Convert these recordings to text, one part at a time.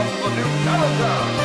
from the new battleground.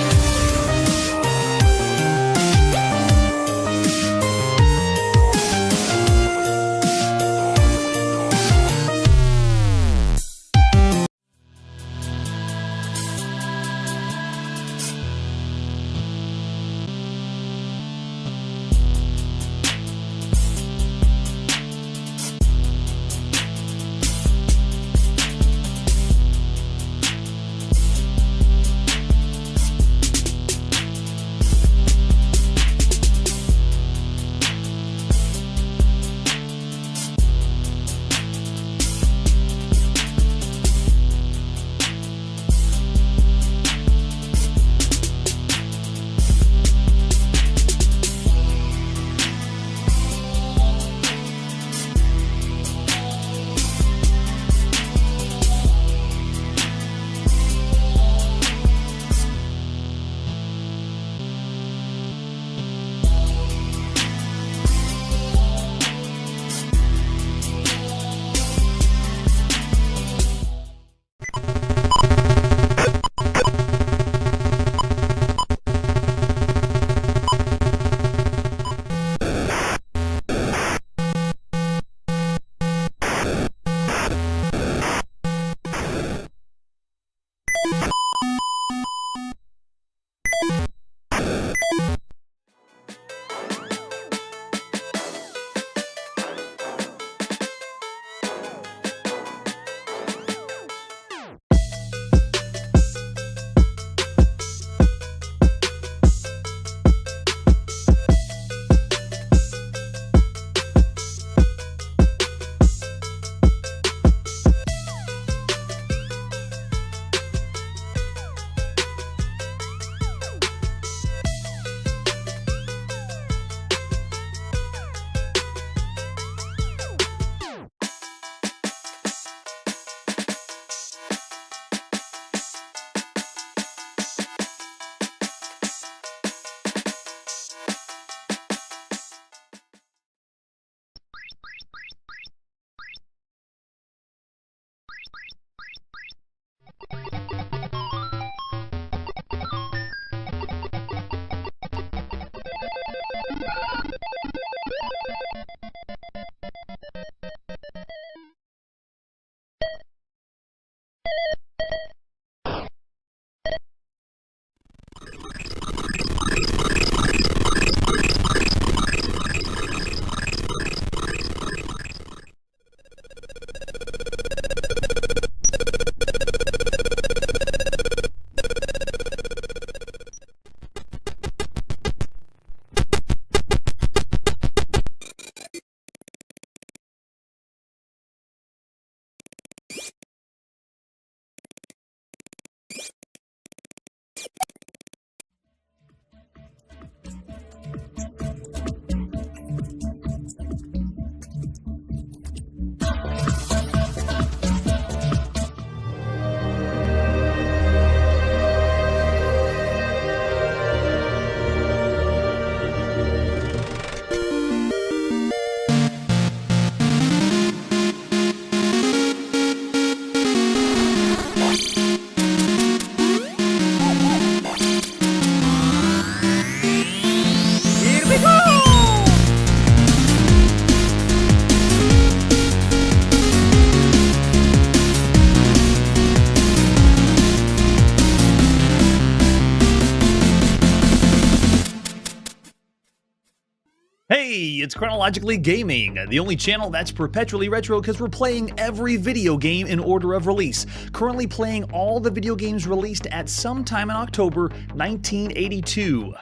Hey, it's Chronologically Gaming, the only channel that's perpetually retro because we're playing every video game in order of release. Currently playing all the video games released at some time in October 1982.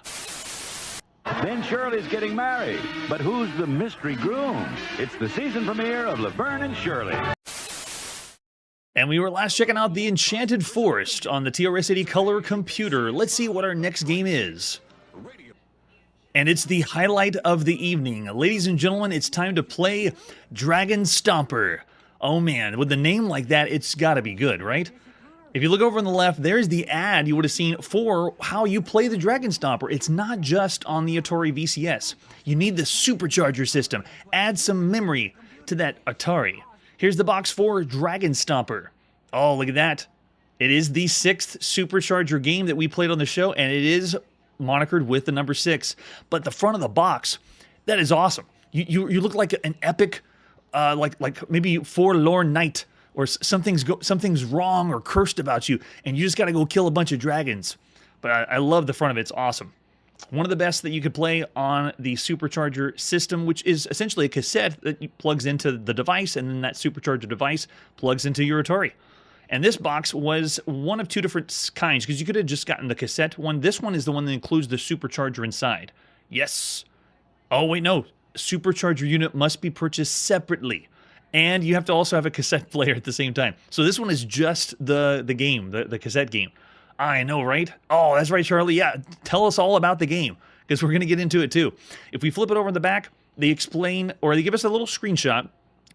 Ben Shirley's getting married, but who's the mystery groom? It's the season premiere of Laverne and Shirley. And we were last checking out the Enchanted Forest on the TRS-80 Color computer. Let's see what our next game is. And it's the highlight of the evening. Ladies and gentlemen, it's time to play DragonStomper. Oh man, with a name like that, it's gotta be good, right? If you look over on the left, there's the ad you would have seen for how you play the DragonStomper. It's not just on the Atari VCS. You need the supercharger system. Add some memory to that Atari. Here's the box for DragonStomper. Oh, look at that. It is the 6th Supercharger game that we played on the show, and it is monikered with the number 6. But the front of the box, that is awesome. You look like an epic, like maybe forlorn knight, or something's wrong or cursed about you, and you just got to go kill a bunch of dragons. But I love the front of it. It's awesome. One of the best that you could play on the Supercharger system, which is essentially a cassette that plugs into the device, and then that Supercharger device plugs into your Atari. And this box was one of 2 different kinds, because you could have just gotten the cassette one. This one is the one that includes the Supercharger inside. Yes. Oh, wait, no. Supercharger unit must be purchased separately. And you have to also have a cassette player at the same time. So this one is just the game, the cassette game. I know, right? Oh, that's right, Charlie. Yeah, tell us all about the game, because we're going to get into it too. If we flip it over in the back, they explain, or they give us a little screenshot.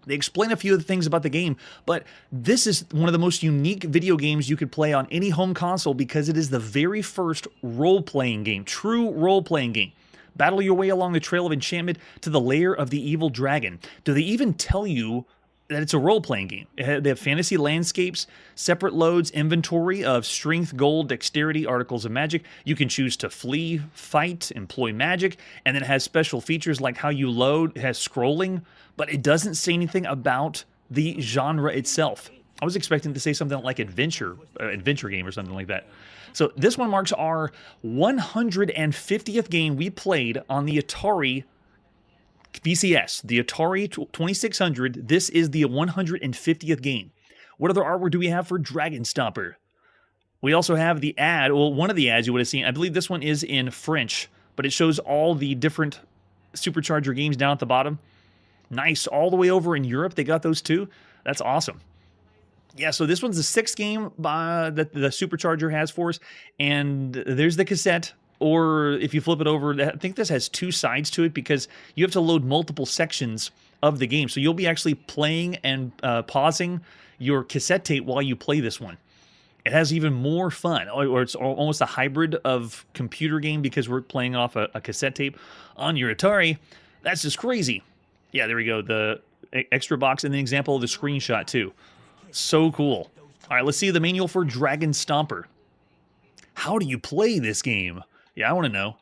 They explain a few of the things about the game, but this is one of the most unique video games you could play on any home console, because it is the very first role-playing game, true role-playing game. Battle your way along the trail of enchantment to the lair of the evil dragon. Do they even tell you that it's a role-playing game? They have fantasy landscapes, separate loads, inventory of strength, gold, dexterity, articles of magic. You can choose to flee, fight, employ magic, and then it has special features like how you load. It has scrolling, but it doesn't say anything about the genre itself. I was expecting to say something like adventure game or something like that. So this one marks our 150th game we played on the Atari VCS, the Atari 2600. This is the 150th game. What other artwork do we have for DragonStomper? We also have the ad, well, one of the ads you would have seen. I believe this one is in French, but it shows all the different Supercharger games down at the bottom. Nice. All the way over in Europe, they got those too. That's awesome. Yeah, so this one's the 6th game that the Supercharger has for us, and there's the cassette. Or if you flip it over, I think this has 2 sides to it, because you have to load multiple sections of the game. So you'll be actually playing and pausing your cassette tape while you play this one. It has even more fun, or it's almost a hybrid of computer game, because we're playing off a cassette tape on your Atari. That's just crazy. Yeah, there we go. The extra box and the example of the screenshot too. So cool. All right, let's see the manual for DragonStomper. How do you play this game? Yeah, I want to know.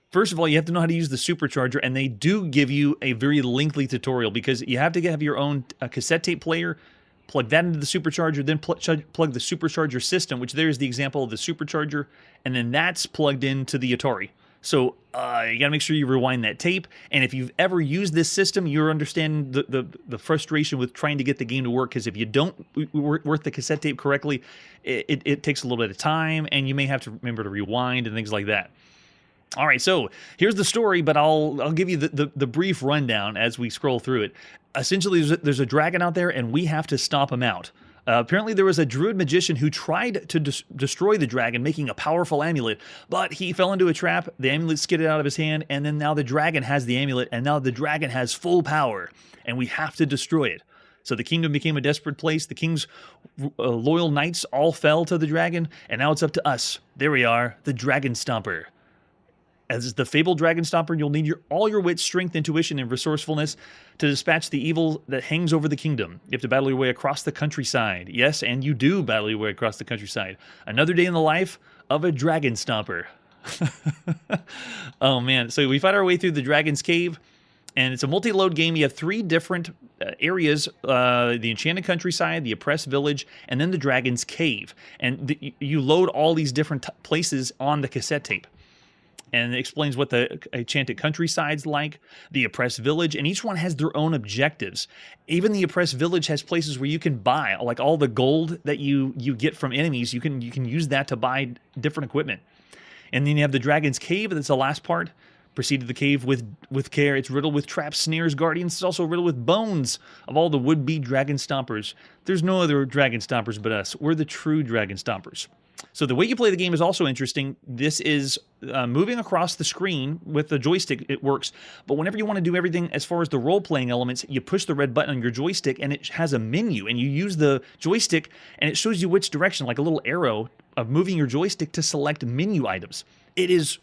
First of all, you have to know how to use the Supercharger, and they do give you a very lengthy tutorial, because you have to have your own cassette tape player, plug that into the Supercharger, then plug the Supercharger system, which there's the example of the Supercharger, and then that's plugged into the Atari. So you got to make sure you rewind that tape, and if you've ever used this system, you're understanding the frustration with trying to get the game to work, because if you don't work the cassette tape correctly, it takes a little bit of time, and you may have to remember to rewind and things like that. All right, so here's the story, but I'll give you the brief rundown as we scroll through it. Essentially, there's a dragon out there, and we have to stomp him out. Apparently, there was a druid magician who tried to destroy the dragon, making a powerful amulet, but he fell into a trap. The amulet skidded out of his hand, and then now the dragon has the amulet, and now the dragon has full power, and we have to destroy it. So the kingdom became a desperate place. The king's loyal knights all fell to the dragon, and now it's up to us. There we are, the DragonStomper. As the fabled DragonStomper, you'll need all your wit, strength, intuition, and resourcefulness to dispatch the evil that hangs over the kingdom. You have to battle your way across the countryside. Yes, and you do battle your way across the countryside. Another day in the life of a DragonStomper. Oh, man. So we fight our way through the Dragon's Cave, and it's a multi-load game. You have 3 different areas, the Enchanted Countryside, the Oppressed Village, and then the Dragon's Cave. And you load all these different places on the cassette tape. And it explains what the Enchanted Countryside's like, the Oppressed Village, and each one has their own objectives. Even the Oppressed Village has places where you can buy, like all the gold that you get from enemies, you can use that to buy different equipment. And then you have the Dragon's Cave, that's the last part. Proceed to the cave with care. It's riddled with traps, snares, guardians. It's also riddled with bones of all the would-be DragonStompers. There's no other DragonStompers but us. We're the true DragonStompers. So the way you play the game is also interesting. This is moving across the screen with the joystick. It works. But whenever you want to do everything as far as the role-playing elements, you push the red button on your joystick, and it has a menu. And you use the joystick, and it shows you which direction, like a little arrow of moving your joystick to select menu items. It's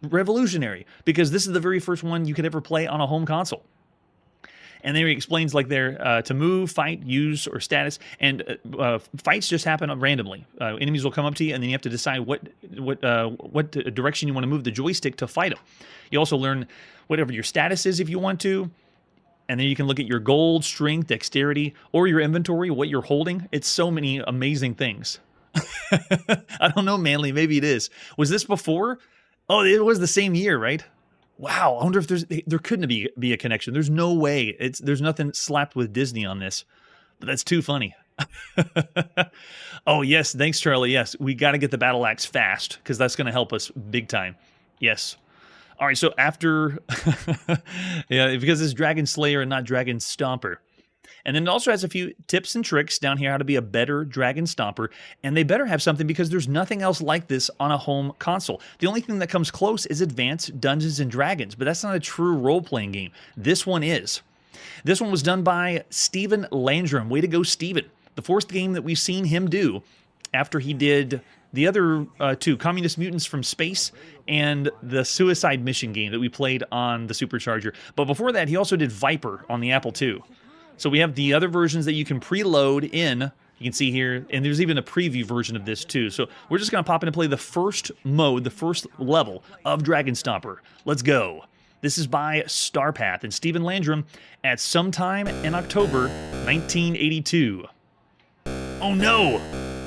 revolutionary, because this is the very first one you could ever play on a home console. And then he explains like there to move, fight, use, or status. And fights just happen randomly. Enemies will come up to you, and then you have to decide what direction you want to move the joystick to fight them. You also learn whatever your status is if you want to. And then you can look at your gold, strength, dexterity, or your inventory, what you're holding. It's so many amazing things. I don't know, Manly. Maybe it is. Was this before? Oh, it was the same year, right? Wow. I wonder if there couldn't be a connection. There's no way. There's nothing slapped with Disney on this. But that's too funny. Oh, yes. Thanks, Charlie. Yes, we got to get the battle axe fast because that's going to help us big time. Yes. All right, so after, yeah, because it's Dragon Slayer and not Dragon Stomper. And then it also has a few tips and tricks down here how to be a better Dragon Stomper. And they better have something because there's nothing else like this on a home console. The only thing that comes close is Advanced Dungeons & Dragons, but that's not a true role-playing game. This one is. This one was done by Stephen Landrum. Way to go, Stephen. The fourth game that we've seen him do after he did the other two, Communist Mutants from Space and the Suicide Mission game that we played on the Supercharger. But before that, he also did Viper on the Apple II. So we have the other versions that you can preload in. You can see here, and there's even a preview version of this too. So we're just going to pop in and play the first mode, the first level of DragonStomper. Let's go. This is by Starpath and Stephen Landrum at sometime in October 1982. Oh no!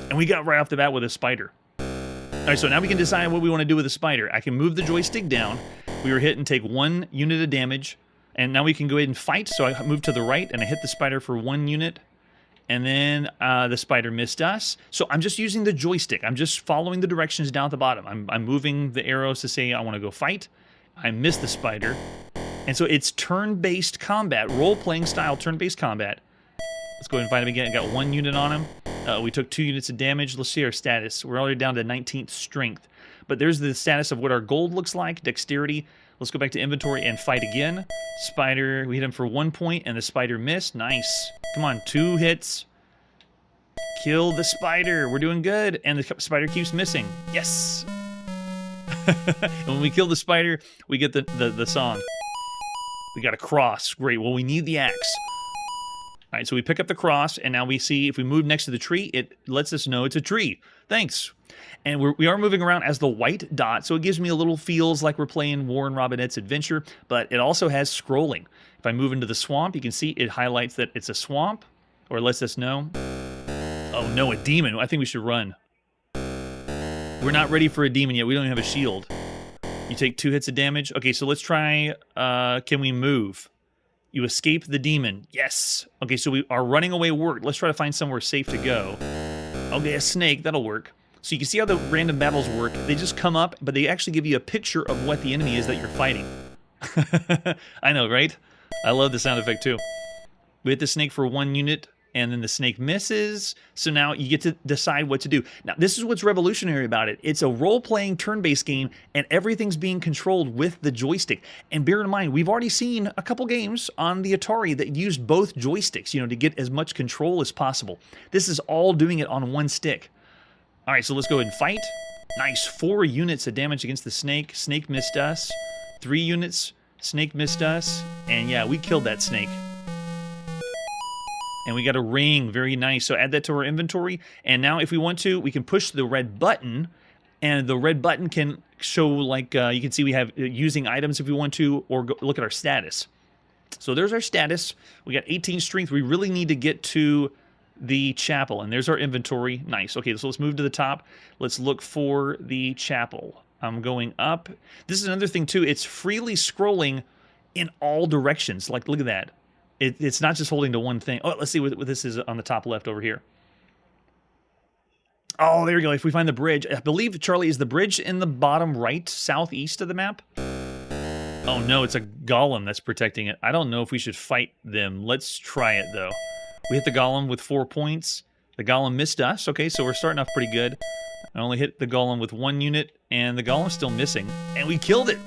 And we got right off the bat with a spider. All right, so now we can decide what we want to do with the spider. I can move the joystick down. We were hit and take 1 unit of damage. And now we can go ahead and fight. So I move to the right and I hit the spider for 1 unit. And then the spider missed us. So I'm just using the joystick. I'm just following the directions down at the bottom. I'm moving the arrows to say I want to go fight. I missed the spider. And so it's turn-based combat, role-playing style turn-based combat. Let's go ahead and fight him again. I got 1 unit on him. We took 2 units of damage. Let's see our status. We're already down to 19th strength. But there's the status of what our gold looks like, dexterity. Let's go back to inventory and fight again. Spider, we hit him for 1 point, and the spider missed. Nice. Come on, 2 hits. Kill the spider. We're doing good. And the spider keeps missing. Yes. And when we kill the spider, we get the song. We got a cross. Great. Well, we need the axe. All right, so we pick up the cross, and now we see if we move next to the tree, it lets us know it's a tree. Thanks. And we are moving around as the white dot, so it gives me a little feels like we're playing Warren Robinette's Adventure, but it also has scrolling. If I move into the swamp, you can see it highlights that it's a swamp, or lets us know. Oh no, a demon. I think we should run. We're not ready for a demon yet. We don't even have a shield. You take 2 hits of damage. Okay, so let's try, can we move? You escape the demon. Yes. Okay, so our running away worked. Let's try to find somewhere safe to go. Okay, a snake. That'll work. So you can see how the random battles work. They just come up, but they actually give you a picture of what the enemy is that you're fighting. I know, right? I love the sound effect, too. We hit the snake for 1 unit, and then the snake misses. So now you get to decide what to do. Now, this is what's revolutionary about it. It's a role-playing turn-based game, and everything's being controlled with the joystick. And bear in mind, we've already seen a couple games on the Atari that used both joysticks, to get as much control as possible. This is all doing it on 1 stick. All right, so let's go ahead and fight. Nice, 4 units of damage against the snake. Snake missed us. 3 units, snake missed us. And yeah, we killed that snake. And we got a ring, very nice. So add that to our inventory. And now if we want to, we can push the red button. And the red button can show, like, you can see we have using items if we want to, or look at our status. So there's our status. We got 18 strength. We really need to get to the chapel. And there's our inventory. Nice. Okay, so let's move to the top. Let's look for the chapel. I'm going up. This is another thing, too. It's freely scrolling in all directions. Like, look at that. It's not just holding to one thing. Oh, let's see what this is on the top left over here. Oh, there we go. If we find the bridge. I believe, Charlie, is the bridge in the bottom right, southeast of the map? Oh, no, it's a golem that's protecting it. I don't know if we should fight them. Let's try it, though. We hit the golem with 4 points. The golem missed us. Okay, so we're starting off pretty good. I only hit the golem with 1 unit, and the golem's still missing. And we killed it.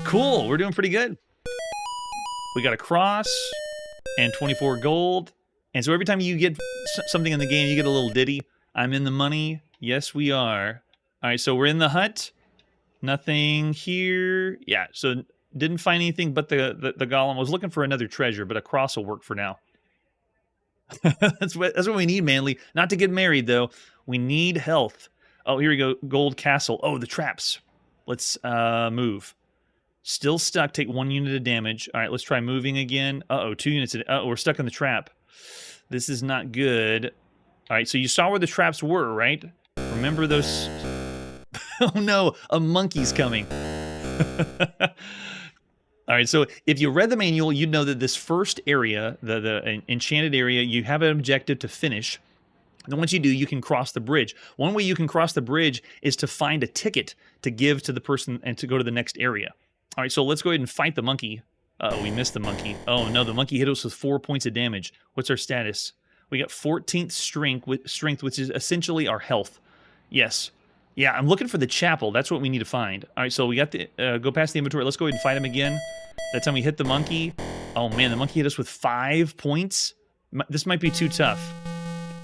Cool. We're doing pretty good. We got a cross and 24 gold. And so every time you get something in the game, you get a little ditty. I'm in the money. Yes, we are. All right, so we're in the hut. Nothing here. Yeah, so Didn't find anything but the golem. I was looking for another treasure, but a cross will work for now. That's what we need, Manly. Not to get married, though. We need health. Oh, here we go. Gold castle. Oh, the traps. Let's move. Still stuck. Take 1 unit of damage. All right, let's try moving again. Uh-oh, 2 units. We're stuck in the trap. This is not good. All right, so you saw where the traps were, right? Remember those... Oh, no. A monkey's coming. All right, so if you read the manual, you'd know that this first area, the enchanted area, you have an objective to finish. And once you do, you can cross the bridge. One way you can cross the bridge is to find a ticket to give to the person and to go to the next area. All right, so let's go ahead and fight the monkey. Uh-oh, we missed the monkey. Oh, no, the monkey hit us with 4 points of damage. What's our status? We got 14th strength, which is essentially our health. Yes. Yeah, I'm looking for the chapel. That's what we need to find. All right, so we got the... go past the inventory. Let's go ahead and fight him again. That time we hit the monkey. Oh, man, the monkey hit us with 5 points. This might be too tough.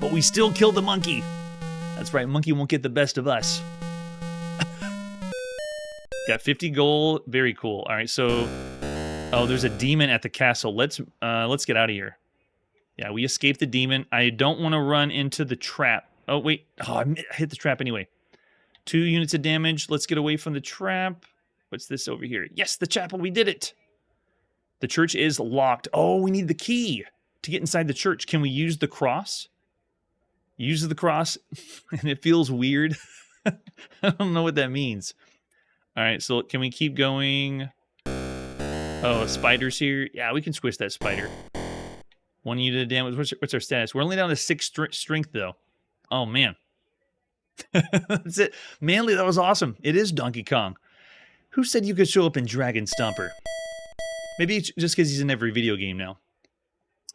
But we still killed the monkey. That's right, monkey won't get the best of us. Got 50 gold. Very cool. All right, so... Oh, there's a demon at the castle. Let's get out of here. Yeah, we escaped the demon. I don't want to run into the trap. Oh, wait. Oh, I hit the trap anyway. 2 units of damage. Let's get away from the trap. What's this over here? Yes, the chapel. We did it. The church is locked. Oh, we need the key to get inside the church. Can we use the cross? Use the cross, and it feels weird. I don't know what that means. All right, so can we keep going? Oh, a spider's here. Yeah, we can squish that spider. 1 unit of damage. What's our status? We're only down to 6 strength, though. Oh, man. That's it. Manly, that was awesome. It is Donkey Kong. Who said you could show up in DragonStomper? Maybe it's just because he's in every video game now.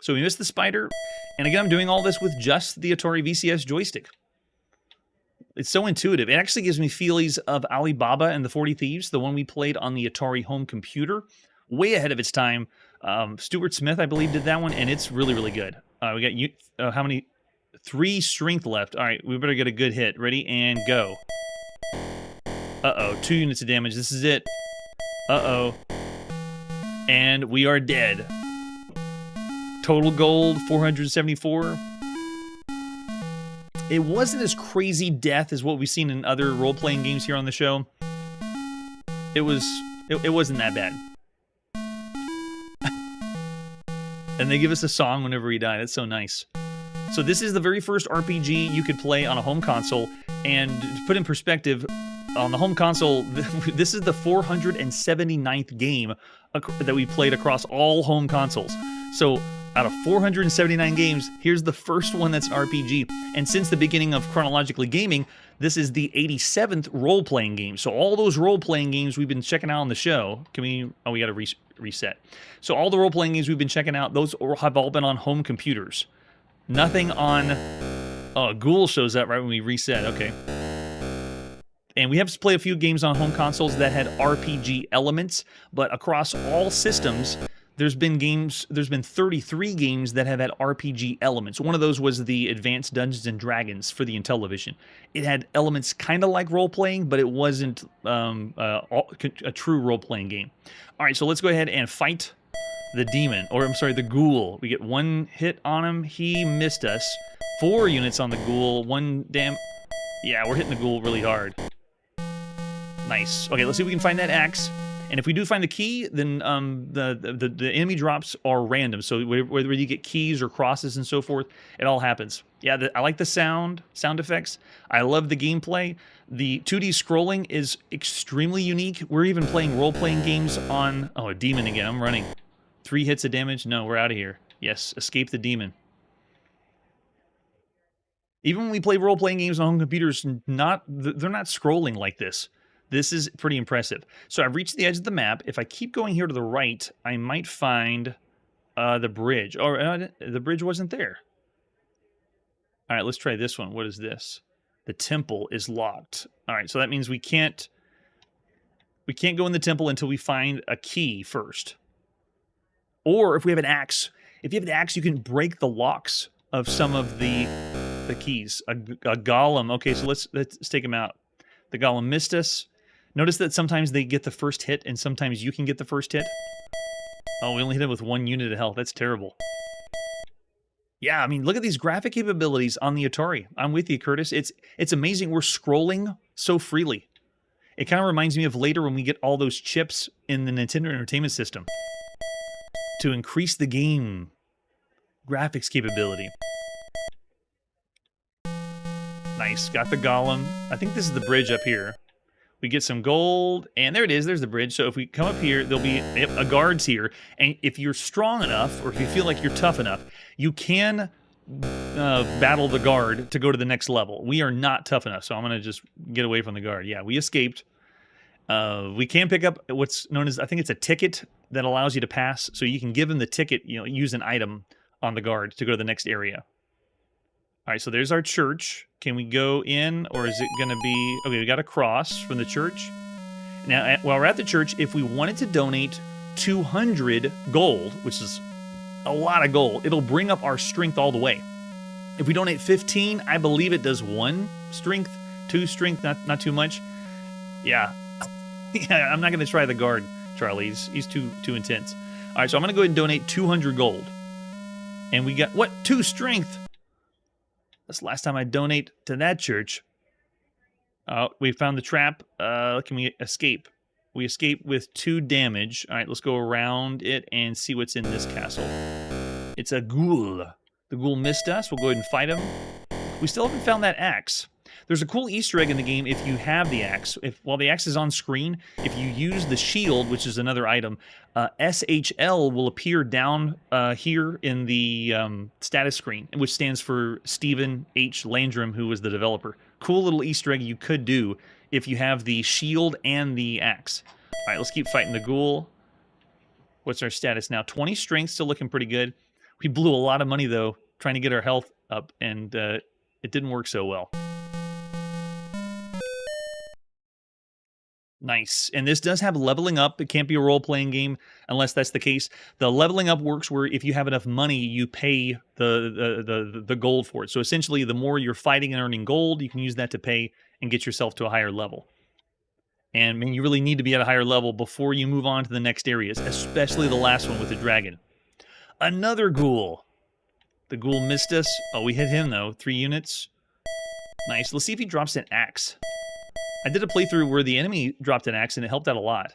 So we missed the spider. And again, I'm doing all this with just the Atari VCS joystick. It's so intuitive. It actually gives me feelies of Alibaba and the 40 Thieves, the one we played on the Atari home computer. Way ahead of its time. Stuart Smith, I believe, did that one, and it's really, really good. We got how many? 3 strength left. All right, we better get a good hit. Ready, and go. Uh-oh, 2 units of damage. This is it. Uh-oh. And we are dead. Total gold, 474. It wasn't as crazy death as what we've seen in other role-playing games here on the show. It wasn't that bad. And they give us a song whenever we die. That's so nice. So this is the very first RPG you could play on a home console. And to put in perspective, on the home console, this is the 479th game that we played across all home consoles. So out of 479 games, here's the first one that's an RPG. And since the beginning of Chronologically Gaming, this is the 87th role-playing game. So all those role-playing games we've been checking out on the show, we got to reset. So all the role-playing games we've been checking out, those have all been on home computers. Nothing on... Oh, Ghoul shows up right when we reset. Okay. And we have to play a few games on home consoles that had RPG elements, but across all systems, there's been 33 games that have had RPG elements. One of those was the Advanced Dungeons and Dragons for the Intellivision. It had elements kind of like role-playing, but it wasn't a true role-playing game. All right, so let's go ahead and fight the demon, or I'm sorry, the ghoul. We get 1 hit on him. He missed us. 4 units on the ghoul. 1 damn... Yeah, we're hitting the ghoul really hard. Nice. Okay, let's see if we can find that axe. And if we do find the key, then the enemy drops are random. So whether you get keys or crosses and so forth, it all happens. Yeah, I like the sound effects. I love the gameplay. The 2D scrolling is extremely unique. We're even playing role-playing games on... Oh, a demon again. I'm running. 3 hits of damage. No, we're out of here. Yes, escape the demon. Even when we play role-playing games on home computers, they're not scrolling like this. This is pretty impressive. So I've reached the edge of the map. If I keep going here to the right, I might find the bridge. Or the bridge wasn't there. All right, let's try this one. What is this? The temple is locked. All right, so that means we can't go in the temple until we find a key first. Or if we have an axe. If you have an axe, you can break the locks of some of the keys. A golem. Okay, so let's take him out. The golem missed us. Notice that sometimes they get the first hit, and sometimes you can get the first hit. Oh, we only hit him with 1 unit of health. That's terrible. Yeah, I mean, look at these graphic capabilities on the Atari. I'm with you, Curtis. It's amazing. We're scrolling so freely. It kind of reminds me of later when we get all those chips in the Nintendo Entertainment System to increase the game graphics capability. Nice. Got the golem. I think this is the bridge up here. We get some gold, and there it is. There's the bridge. So if we come up here, there'll be a guards here. And if you're strong enough, or if you feel like you're tough enough, you can battle the guard to go to the next level. We are not tough enough, so I'm going to just get away from the guard. Yeah, we escaped. We can pick up what's known as, I think it's a ticket that allows you to pass. So you can give him the ticket, use an item on the guard to go to the next area. All right, so there's our church. Can we go in, or is it going to be... Okay, we got a cross from the church. Now, while we're at the church, if we wanted to donate 200 gold, which is a lot of gold, it'll bring up our strength all the way. If we donate 15, I believe it does 1 strength, 2 strength, not too much. Yeah. Yeah, I'm not going to try the guard, Charlie. He's too intense. All right, so I'm going to go ahead and donate 200 gold. And we got, what? 2 strength? That's the last time I donate to that church. We found the trap. Can we escape? We escape with 2 damage. All right, let's go around it and see what's in this castle. It's a ghoul. The ghoul missed us. We'll go ahead and fight him. We still haven't found that axe. There's a cool Easter egg in the game if you have the axe. While the axe is on screen, if you use the shield, which is another item, SHL will appear down here in the status screen, which stands for Stephen H. Landrum, who was the developer. Cool little Easter egg you could do if you have the shield and the axe. All right, let's keep fighting the ghoul. What's our status now? 20 strength, still looking pretty good. We blew a lot of money, though, trying to get our health up, and it didn't work so well. Nice. And this does have leveling up. It can't be a role-playing game unless that's the case. The leveling up works where if you have enough money, you pay the gold for it. So essentially, the more you're fighting and earning gold, you can use that to pay and get yourself to a higher level. And I mean, you really need to be at a higher level before you move on to the next areas, especially the last one with the dragon. Another ghoul. The ghoul missed us. Oh, we hit him, though. 3 units. Nice. Let's see if he drops an axe. I did a playthrough where the enemy dropped an axe, and it helped out a lot.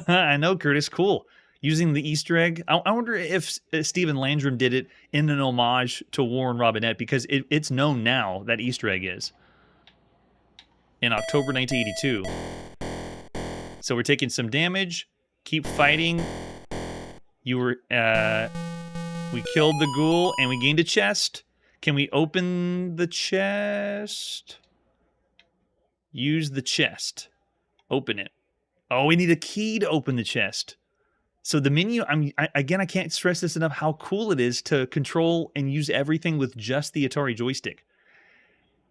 I know, Curtis. Cool. Using the Easter egg. I wonder if Stephen Landrum did it in an homage to Warren Robinette, because it's known now, that Easter egg is. In October 1982. So we're taking some damage. Keep fighting. We killed the ghoul, and we gained a chest. Can we open the chest? Use the chest. Open it. Oh, we need a key to open the chest. So the menu, again, I can't stress this enough, how cool it is to control and use everything with just the Atari joystick.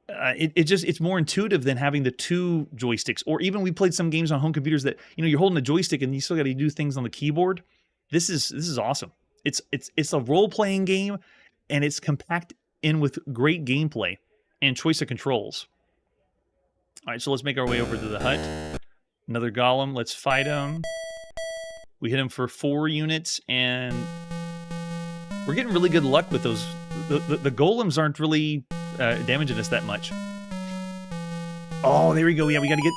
It's more intuitive than having the 2 joysticks. Or even we played some games on home computers that, you're holding a joystick and you still got to do things on the keyboard. This is awesome. It's a role-playing game, and it's compact in with great gameplay and choice of controls. All right, so let's make our way over to the hut. Another golem. Let's fight him. We hit him for 4 units, and we're getting really good luck with those. The golems aren't really damaging us that much. Oh, there we go. Yeah, we got to get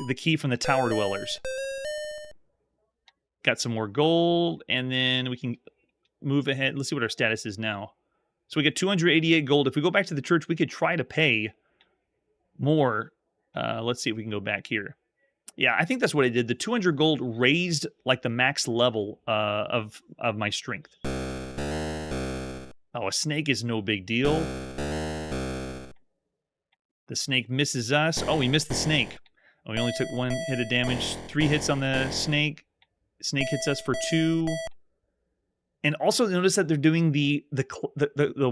the key from the tower dwellers. Got some more gold, and then we can move ahead. Let's see what our status is now. So we get 288 gold. If we go back to the church, we could try to pay more. Let's see if we can go back here. Yeah, I think that's what I did. The 200 gold raised like the max level of my strength. Oh, a snake is no big deal. The snake misses us. Oh, we missed the snake. Oh, we only took 1 hit of damage. 3 hits on the snake. Snake hits us for 2. And also notice that they're doing the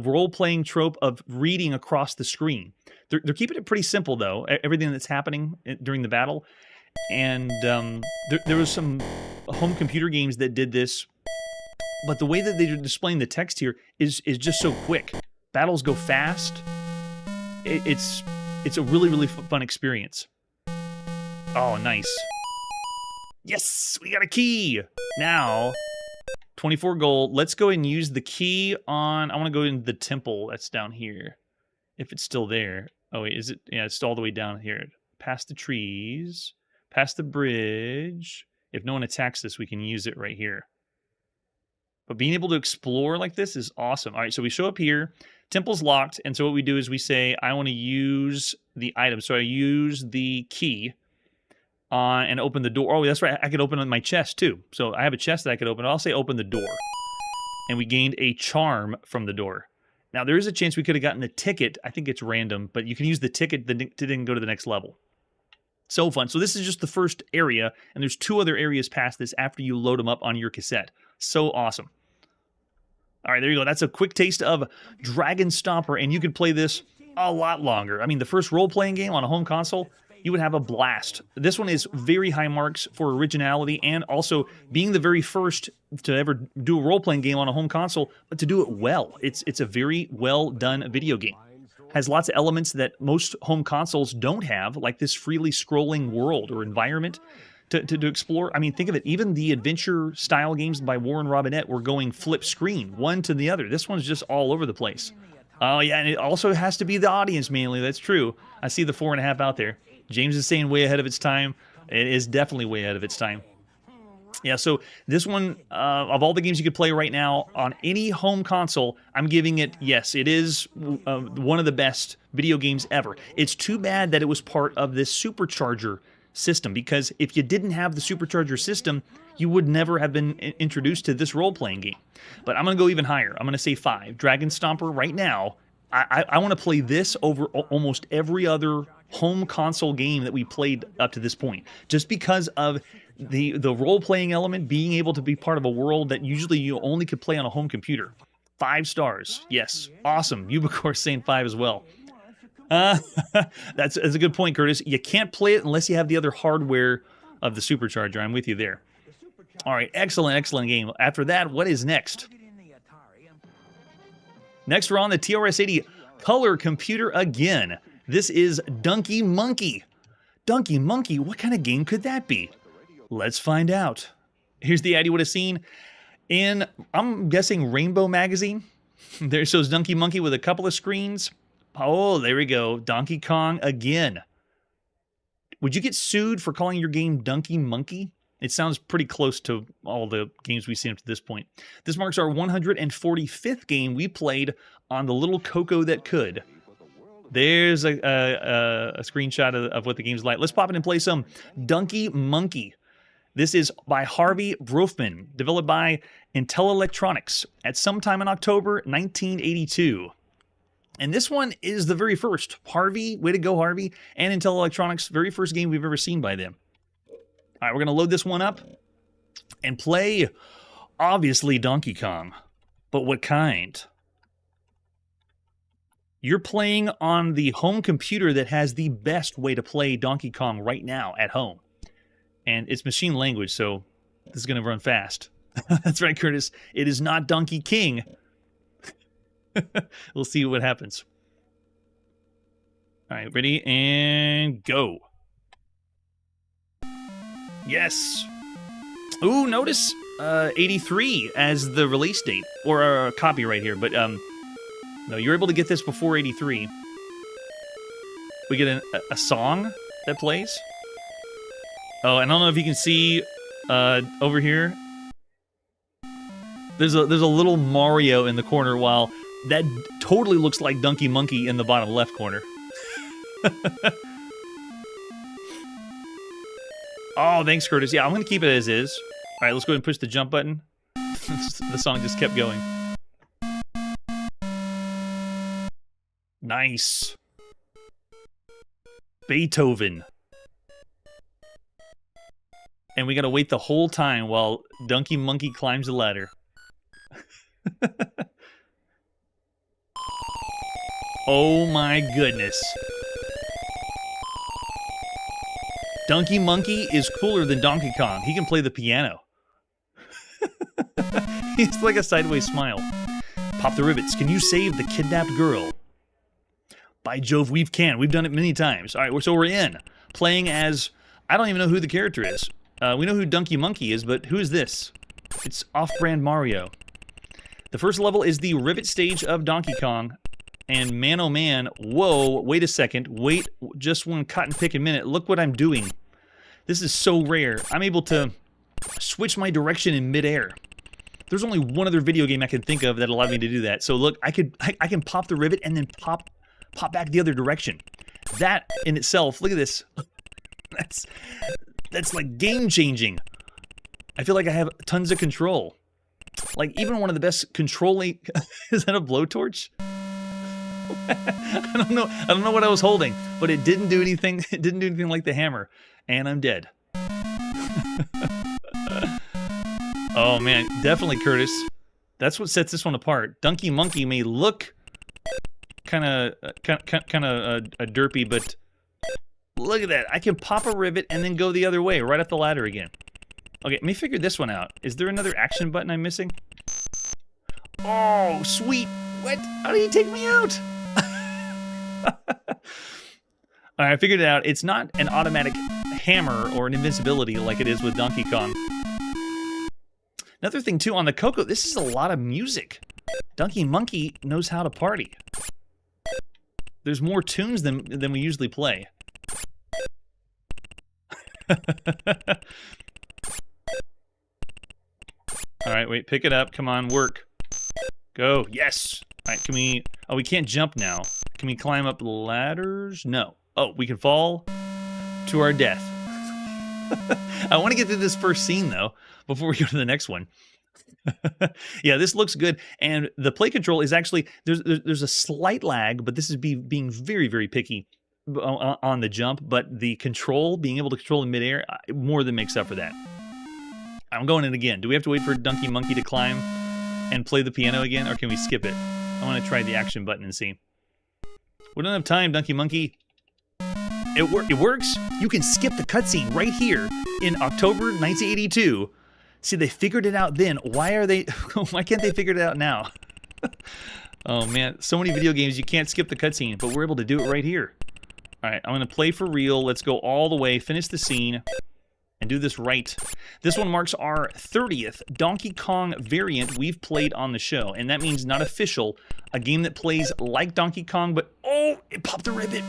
role-playing trope of reading across the screen. They're keeping it pretty simple, though, everything that's happening during the battle. And there was some home computer games that did this, but the way that they're displaying the text here is just so quick. Battles go fast. It's it's a really, really fun experience. Oh, nice. Yes, we got a key. Now, 24 gold. Let's go and use the key on... I want to go into the temple that's down here. If it's still there. Oh, wait, is it? Yeah, it's all the way down here. Past the trees. Past the bridge. If no one attacks this, we can use it right here. But being able to explore like this is awesome. All right, so we show up here. Temple's locked. And so what we do is we say, I want to use the item. So I use the key and open the door. Oh, that's right. I could open my chest too. So I have a chest that I could open. I'll say open the door. And we gained a charm from the door. Now, there is a chance we could have gotten the ticket. I think it's random, but you can use the ticket to then go to the next level. So fun. So this is just the first area, and there's 2 other areas past this after you load them up on your cassette. So awesome. All right, there you go. That's a quick taste of DragonStomper, and you could play this a lot longer. I mean, the first role-playing game on a home console, you would have a blast. This one is very high marks for originality and also being the very first to ever do a role-playing game on a home console, but to do it well. It's a very well-done video game. Has lots of elements that most home consoles don't have, like this freely scrolling world or environment to explore. I mean, think of it. Even the adventure-style games by Warren Robinette were going flip screen, one to the other. This one's just all over the place. Oh, yeah, and it also has to be the audience mainly. That's true. I see the 4.5 out there. James is saying way ahead of its time. It is definitely way ahead of its time. Yeah, so this one, of all the games you could play right now on any home console, I'm giving it, yes, it is one of the best video games ever. It's too bad that it was part of this supercharger system, because if you didn't have the supercharger system, you would never have been introduced to this role-playing game. But I'm going to go even higher. I'm going to say 5. DragonStomper right now, I want to play this over almost every other home console game that we played up to this point, just because of the role-playing element, being able to be part of a world that usually you only could play on a home computer. 5 stars. Yes. Awesome. You, of course, saying 5 as well. That's a good point, Curtis. You can't play it unless you have the other hardware of the supercharger. I'm with you there. All right. Excellent, excellent game. After that, what is next? Next, we're on the TRS-80 color computer again. This is Donkey Monkey. Donkey Monkey, what kind of game could that be? Let's find out. Here's the ad you would have seen in, I'm guessing, Rainbow Magazine. There shows Donkey Monkey with a couple of screens. Oh, there we go. Donkey Kong again. Would you get sued for calling your game Donkey Monkey? It sounds pretty close to all the games we've seen up to this point. This marks our 145th game we played on the little Coco that could. There's a screenshot of what the game's like. Let's pop in and play some Donkey Monkey. This is by Harvey Brofman, developed by Intel Electronics at sometime in October 1982. And this one is the very first. Harvey, way to go, Harvey, and Intel Electronics, very first game we've ever seen by them. All right, we're going to load this one up and play, obviously, Donkey Kong. But what kind? You're playing on the home computer that has the best way to play Donkey Kong right now at home. And it's machine language, so this is going to run fast. That's right, Curtis. It is not Donkey King. We'll see what happens. All right, ready, and go. Yes. Ooh, notice 83 as the release date, or copyright here, but no, you're able to get this before 83. We get a song that plays. Oh, and I don't know if you can see over here. There's a little Mario in the corner, while that totally looks like Donkey Monkey in the bottom left corner. Oh, thanks, Curtis. Yeah, I'm going to keep it as is. All right, let's go ahead and push the jump button. The song just kept going. Nice. Beethoven. And we got to wait the whole time while Donkey Monkey climbs the ladder. Oh my goodness. Donkey Monkey is cooler than Donkey Kong. He can play the piano. He's like a sideways smile. Pop the rivets. Can you save the kidnapped girl? By Jove, we've done it many times. All right, so we're in. Playing as, I don't even know who the character is. We know who Donkey Monkey is, but who is this? It's off-brand Mario. The first level is the Rivet stage of Donkey Kong. And man, oh man, whoa, wait a second. Wait just one cotton picking minute. Look what I'm doing. This is so rare. I'm able to switch my direction in midair. There's only one other video game I can think of that allowed me to do that. So look, I can pop the rivet and then pop back the other direction. That in itself, look at this. That's like game changing. I feel like I have tons of control. Like even one of the best controlling is that a blowtorch? I don't know what I was holding, but it didn't do anything. It didn't do anything like the hammer, and I'm dead. Oh man, definitely Curtis. That's what sets this one apart. Donkey Monkey may look kind of derpy, but look at that. I can pop a rivet and then go the other way, right up the ladder again. Okay, let me figure this one out. Is there another action button I'm missing? Oh, sweet. What? How did he take me out? All right, I figured it out. It's not an automatic hammer or an invincibility like it is with Donkey Kong. Another thing, too, on the Coco, this is a lot of music. Donkey Monkey knows how to party. There's more tunes than we usually play. All right, wait, pick it up. Come on, work. Go. Yes. All right, can we... Oh, we can't jump now. Can we climb up ladders? No. Oh, we can fall to our death. I want to get through this first scene, though, before we go to the next one. Yeah, this looks good. And the play control is actually... There's a slight lag, but this is being very, very picky on the jump. But the control, being able to control in midair, more than makes up for that. I'm going in again. Do we have to wait for Donkey Monkey to climb and play the piano again, or can we skip it? I want to try the action button and see. We don't have time, Donkey Monkey. It works. You can skip the cutscene right here in October 1982. See, they figured it out then. Why can't they figure it out now? Oh man, so many video games you can't skip the cutscene, but we're able to do it right here. All right, I'm gonna play for real. Let's go all the way, finish the scene, and do this right. This one marks our 30th Donkey Kong variant we've played on the show, and that means not official, a game that plays like Donkey Kong, but oh, it popped the rivet,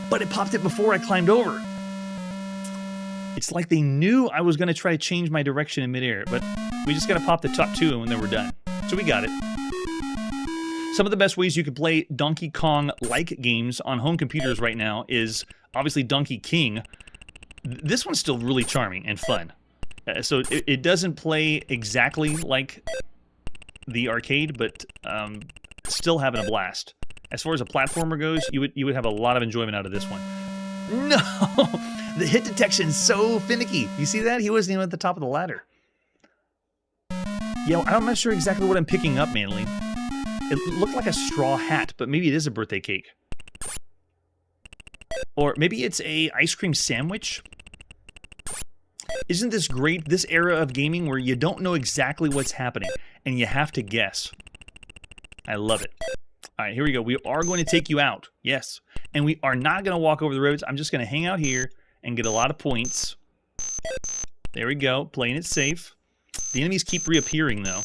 but it popped it before I climbed over. It's like they knew I was going to try to change my direction in midair, but we just got to pop the top two and then we're done. So we got it. Some of the best ways you can play Donkey Kong-like games on home computers right now is obviously Donkey King. This one's still really charming and fun. So it doesn't play exactly like the arcade, but still having a blast. As far as a platformer goes, you would have a lot of enjoyment out of this one. No! The hit detection's so finicky. You see that? He wasn't even at the top of the ladder. Yeah, I'm not sure exactly what I'm picking up, mainly. It looked like a straw hat, but maybe it is a birthday cake. Or maybe it's a ice cream sandwich? Isn't this great, this era of gaming where you don't know exactly what's happening, and you have to guess? I love it. All right, here we go. We are going to take you out. Yes. And we are not going to walk over the rivets. I'm just going to hang out here and get a lot of points. There we go. Playing it safe. The enemies keep reappearing, though.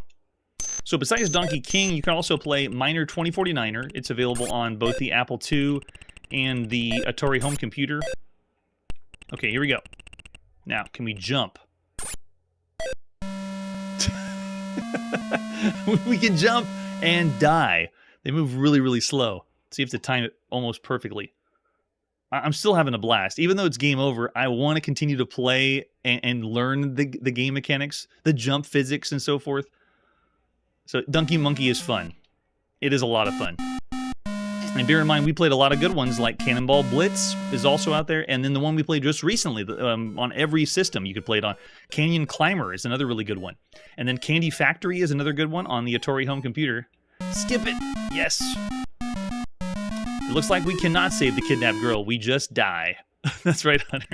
So besides Donkey King, you can also play Miner 2049er. It's available on both the Apple II and the Atari home computer. Okay, here we go. Now, can we jump? We can jump and die. They move really, really slow. So you have to time it almost perfectly. I'm still having a blast. Even though it's game over, I want to continue to play and learn the game mechanics, the jump physics, and so forth. So Donkey Monkey is fun. It is a lot of fun. And bear in mind, we played a lot of good ones, like Cannonball Blitz is also out there, and then the one we played just recently, on every system you could play it on. Canyon Climber is another really good one. And then Candy Factory is another good one on the Atari home computer. Skip it! Yes! It looks like we cannot save the kidnapped girl. We just die. That's right, Hunter.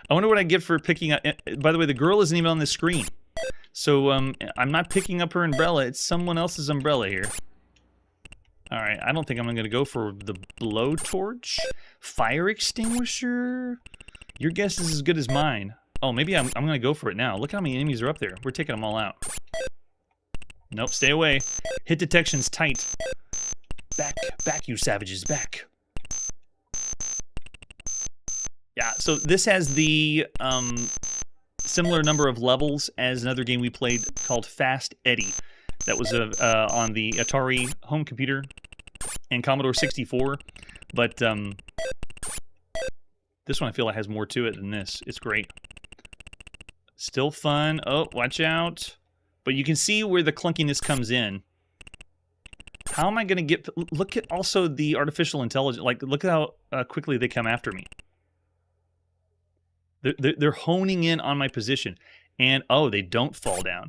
I wonder what I get for picking up... By the way, the girl isn't even on the screen. So, I'm not picking up her umbrella. It's someone else's umbrella here. All right, I don't think I'm going to go for the blowtorch. Fire extinguisher? Your guess is as good as mine. Oh, maybe I'm going to go for it now. Look how many enemies are up there. We're taking them all out. Nope, stay away. Hit detection's tight. Back, you savages, back. Yeah, so this has the similar number of levels as another game we played called Fast Eddie. That was on the Atari home computer and Commodore 64. But this one I feel like has more to it than this. It's great. Still fun. Oh, watch out. But you can see where the clunkiness comes in. How am I going to get... Look at also the artificial intelligence. Like, look at how quickly they come after me. They're honing in on my position. And, oh, they don't fall down.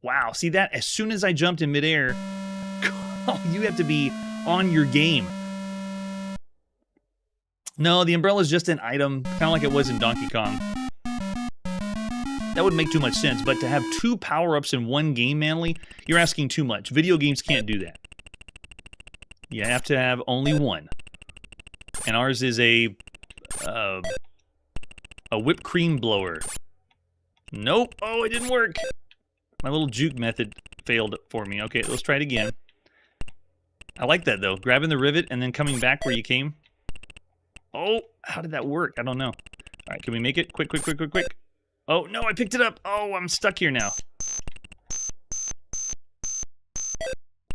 Wow, see that? As soon as I jumped in midair, you have to be on your game. No, the umbrella is just an item, kind of like it was in Donkey Kong. That would make too much sense, but to have 2 power-ups in one game, Manly, you're asking too much. Video games can't do that. You have to have only one. And ours is a whipped cream blower. Nope. Oh, it didn't work. My little juke method failed for me. Okay, let's try it again. I like that, though. Grabbing the rivet and then coming back where you came. Oh, how did that work? I don't know. All right, can we make it? Quick, quick, quick, quick, quick. Oh, no, I picked it up. Oh, I'm stuck here now.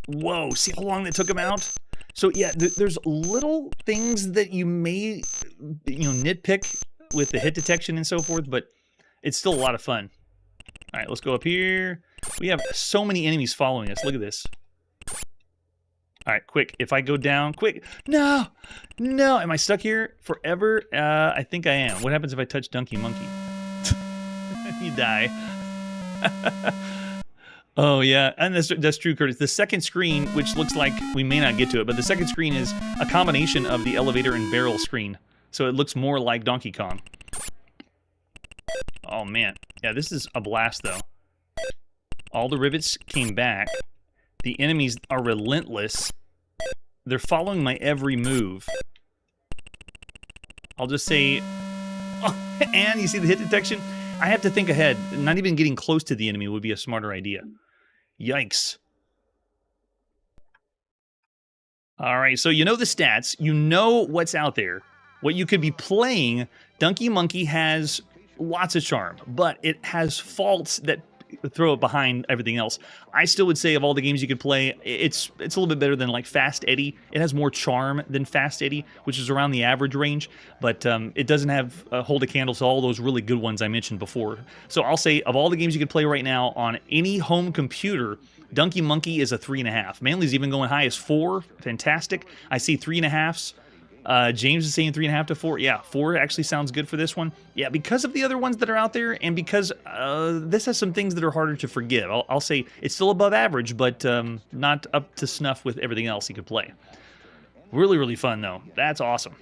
Whoa, see how long that took him out? So, yeah, there's little things that you may, nitpick with the hit detection and so forth, but it's still a lot of fun. All right, let's go up here. We have so many enemies following us. Look at this. All right, quick. If I go down, quick. No, no. Am I stuck here forever? I think I am. What happens if I touch Donkey Monkey? You die. Oh, yeah. And that's true, Curtis. The second screen, which looks like we may not get to it, but the second screen is a combination of the elevator and barrel screen. So it looks more like Donkey Kong. Oh, man. Yeah, this is a blast, though. All the rivets came back. The enemies are relentless. They're following my every move. I'll just say... Oh, and you see the hit detection? I have to think ahead. Not even getting close to the enemy would be a smarter idea. Yikes. All right, so you know the stats. You know what's out there. What you could be playing. Donkey Monkey has lots of charm, but it has faults that throw it behind everything else. I still would say of all the games you could play, it's a little bit better than like Fast Eddie. It has more charm than Fast Eddie, which is around the average range, but it doesn't have hold a candle to all those really good ones I mentioned before. So I'll say of all the games you could play right now on any home computer, Donkey Monkey is a 3.5. Manly's even going high as 4. Fantastic. I see 3.5s. James is saying 3.5 to 4. Yeah, 4 actually sounds good for this one. Yeah, because of the other ones that are out there, and because this has some things that are harder to forgive. I'll say it's still above average, but not up to snuff with everything else you could play. Really, really fun, though. That's awesome.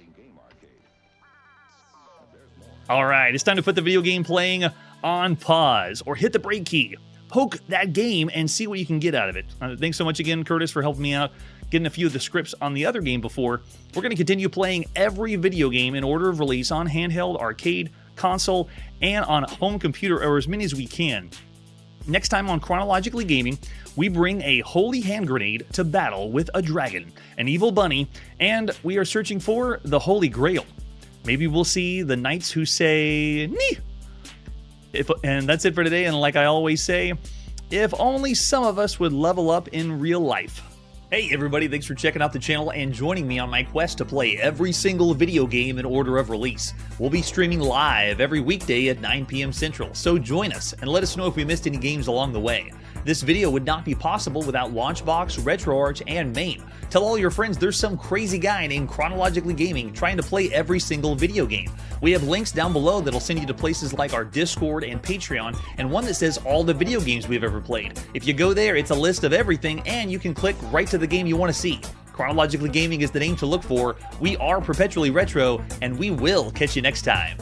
All right, it's time to put the video game playing on pause, or hit the break key. Poke that game and see what you can get out of it. Thanks so much again, Curtis, for helping me out getting a few of the scripts on the other game before. We're going to continue playing every video game in order of release on handheld, arcade, console, and on home computer, or as many as we can. Next time on Chronologically Gaming, we bring a holy hand grenade to battle with a dragon, an evil bunny, and we are searching for the Holy Grail. Maybe we'll see the knights who say, "Nee!" And that's it for today, and like I always say, if only some of us would level up in real life. Hey everybody, thanks for checking out the channel and joining me on my quest to play every single video game in order of release. We'll be streaming live every weekday at 9 p.m. Central, so join us and let us know if we missed any games along the way. This video would not be possible without Launchbox, RetroArch, and MAME. Tell all your friends there's some crazy guy named Chronologically Gaming trying to play every single video game. We have links down below that'll send you to places like our Discord and Patreon, and one that says all the video games we've ever played. If you go there, it's a list of everything, and you can click right to the game you want to see. Chronologically Gaming is the name to look for. We are perpetually retro, and we will catch you next time.